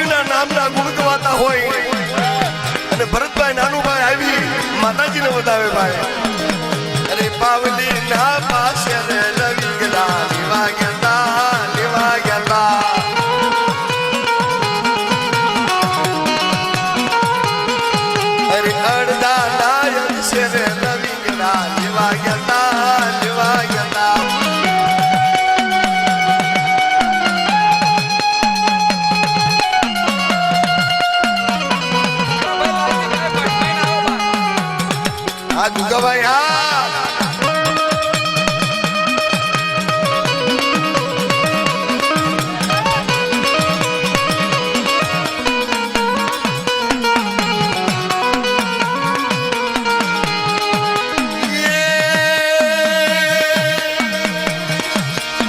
પાવલીના નામના ગુણ ગવાતા હોય અને ભરતભાઈ નાનુભાઈ આવી માતાજીને વધાવે ભાઈ અરે પાવલી ના પાસે રવિ ગલા લેવા ગયા અરે અડધા નાયક છે રે રવિ ગલા લેવા ગયા દુગાભાઈ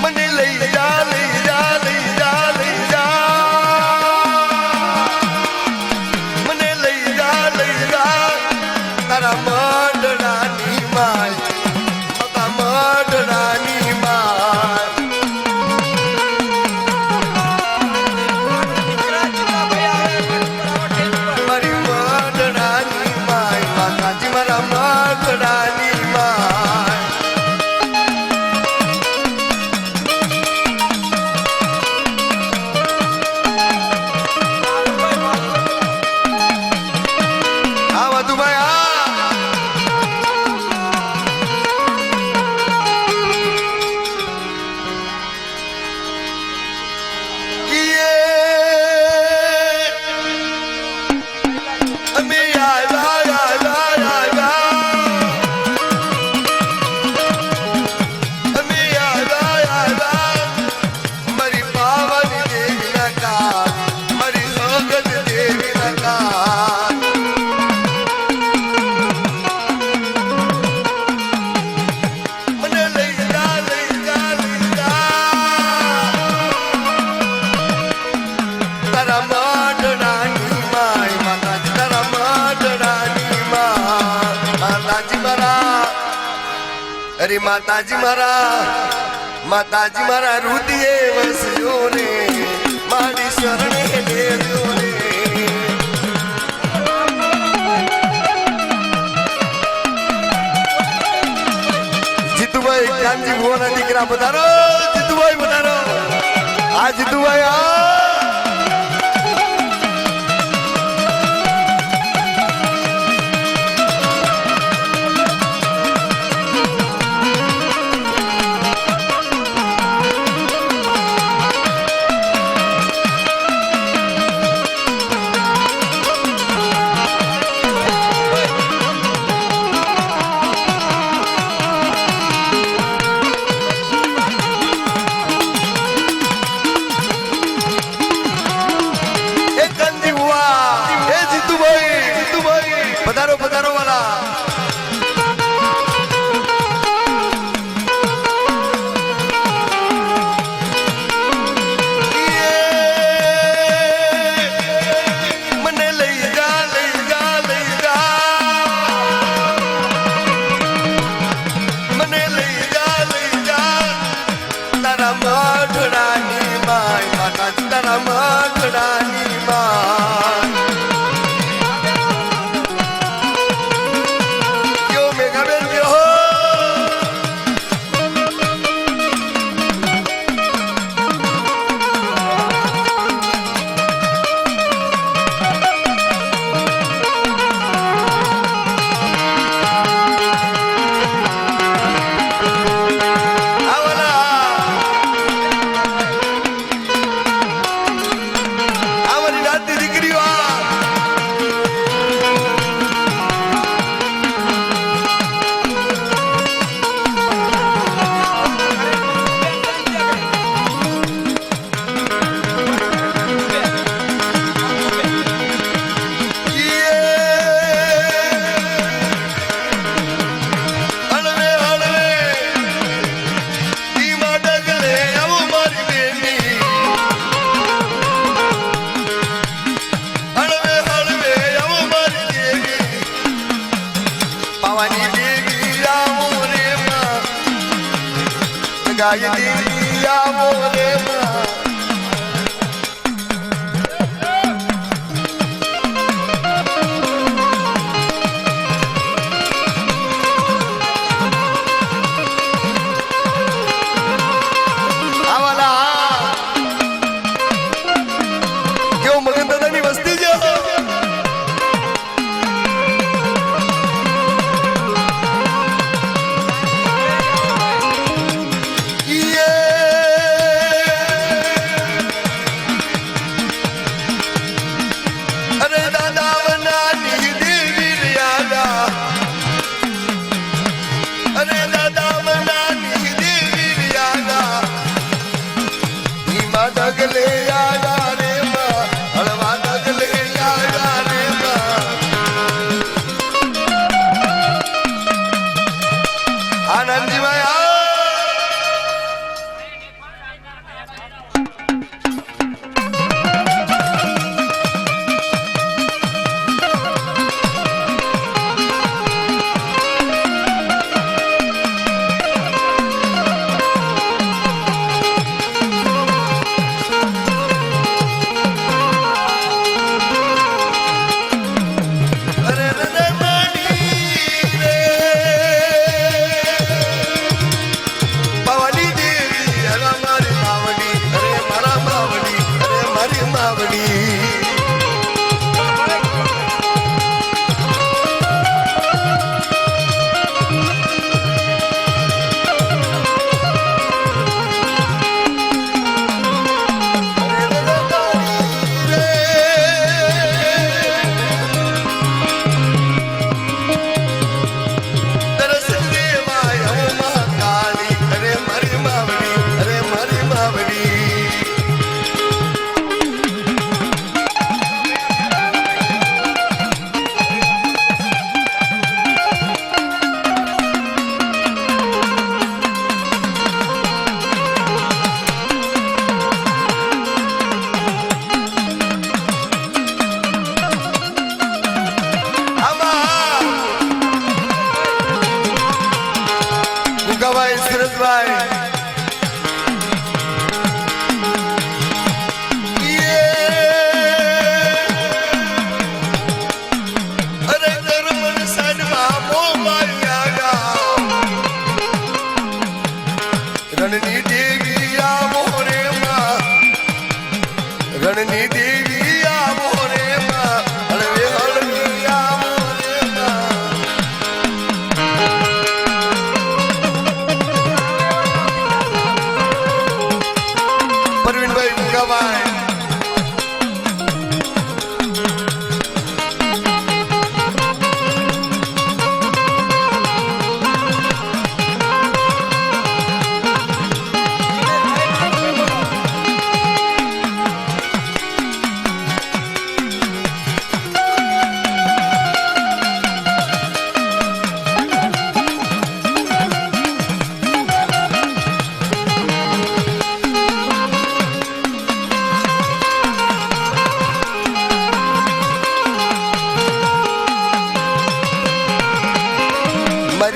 મને લઈ જા મને લઈ જા તારા મડડાની માતા મડડાની મારી મડડાની માતાજી મારા મડડાની આ વધુભાઈ અરે માતાજી મારા રુદિયે વસ્યો રે મારી શરણે લેજો રે જીતુભાઈ કાનજી ભુવાના દીકરા પધારો જીતુભાઈ પધારો આ જીતુભાઈ આ પધારો વાલા મને લઈ જા મને લઈ જા તારા મઢડાની માતા તારા મઢડાની ગાય દેવી આવો રે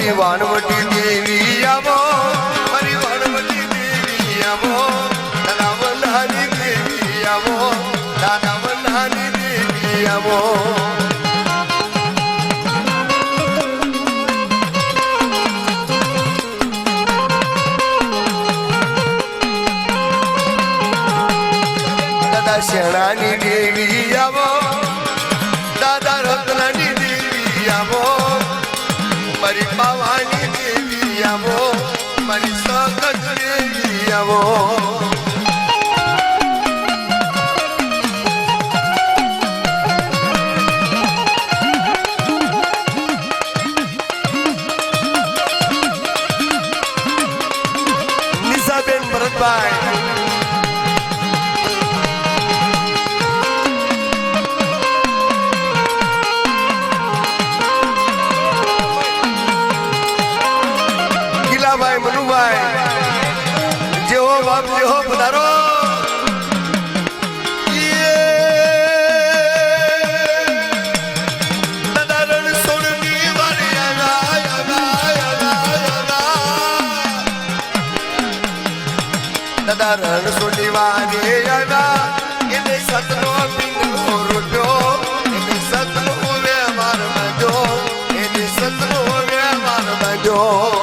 મારી વાણવટી દેવી આવો મારી વાણવટી દેવી આવો દાદા વલ્હાની દેવી આવો દાદા વલ્હાની દેવી આવો દાદા શેણાની દેવી આવો દાદા રત્નાની દેવી આવો મારી પાવાની દેવી આવો મારી સગત દેવી આવો નિશાબેન ભરતભાઈ ભાઈ મનુભાઈ જેવો બાપ જેવો પધારો દાદા રણ સોડની વારી દાદા રણ સોડની વારી એને સતનો પિંગલો રોટ્યો એને સતનો વ્યવહાર બાંધ્યો એને સતનો વ્યવહાર બાંધ્યો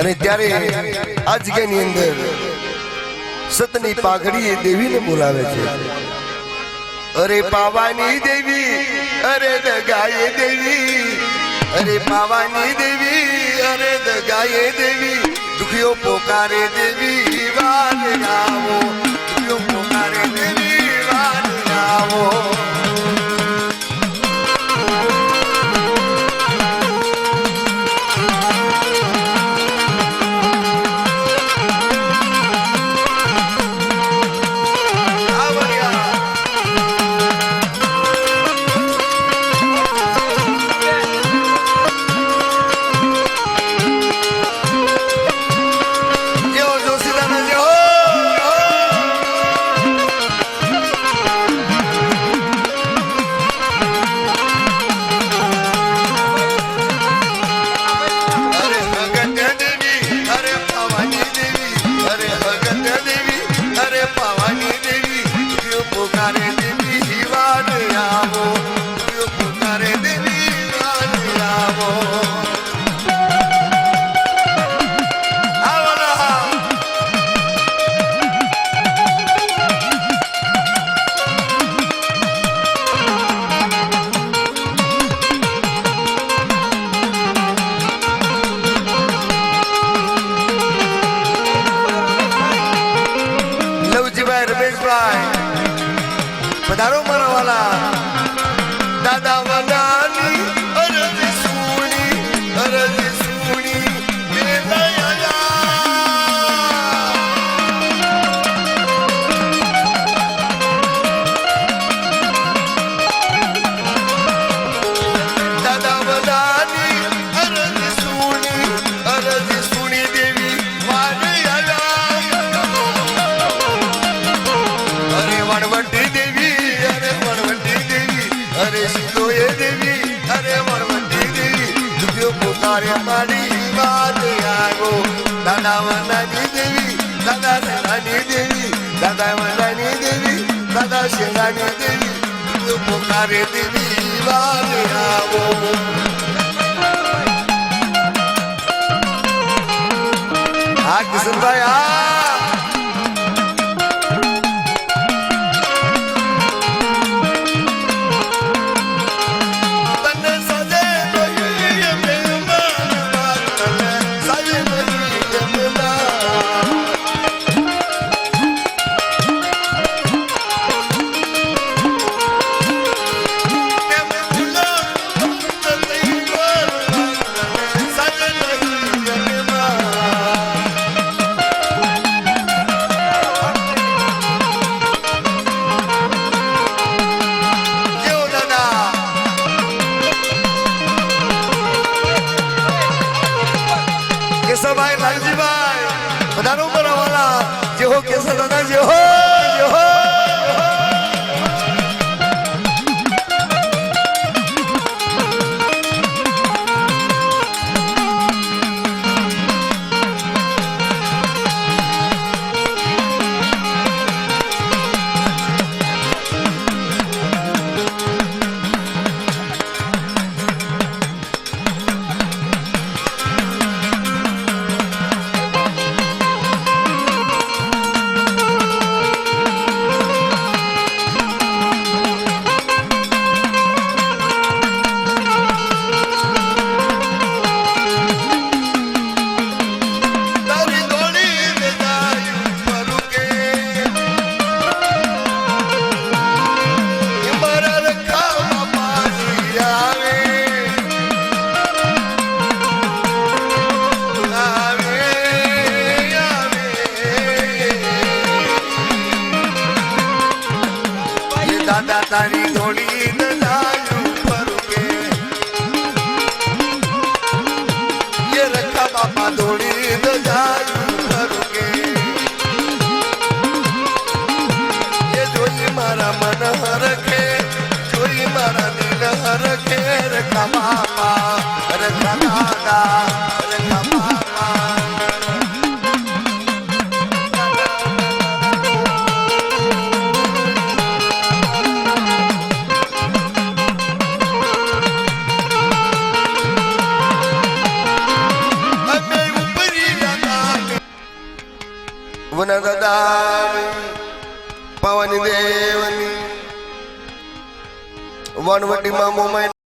અને ત્યારે આ જગ્યાની અંદર સતની પાઘડી એ દેવીને બોલાવે છે અરે પાવાની દેવી અરે દગાએ દેવી અરે પાવાની દેવી અરે દગાએ દેવી દુખિયો પોકારે દેવી વાર આવો દુખિયો પોકારે દેવી વાર આવો પધારો મારા વાલા દાદા વનાની અરજી સુણી દાદા વનાની અરજી સુણી દેવી વારે અરે વણવટી દેવી અરે સિંધોએ દેવી અરે વણવટી દેવી દુખ્યો પોકારે મારી વાત આવો દાદા વનાની દેવી દાદા શેરાની દેવી દાદા વનાની દેવી દાદા શેરાની દેવી દુખ્યો પોકારે દેવી વાત આવો હા કિશનભાઈ હા હો કેસર દાદા જે હો દાદા તારી ધોળી નજાયું ફરુકે ये रखा बापा धोળી નજાયું ફરુકે ये જોઈ મારા મન હરખે જોઈ મારા દિલ હરખે રખા બાપા રખા દાદા રખા બાપા વનદાદાની પવન દેવની વનવટીમાં મોમાઈ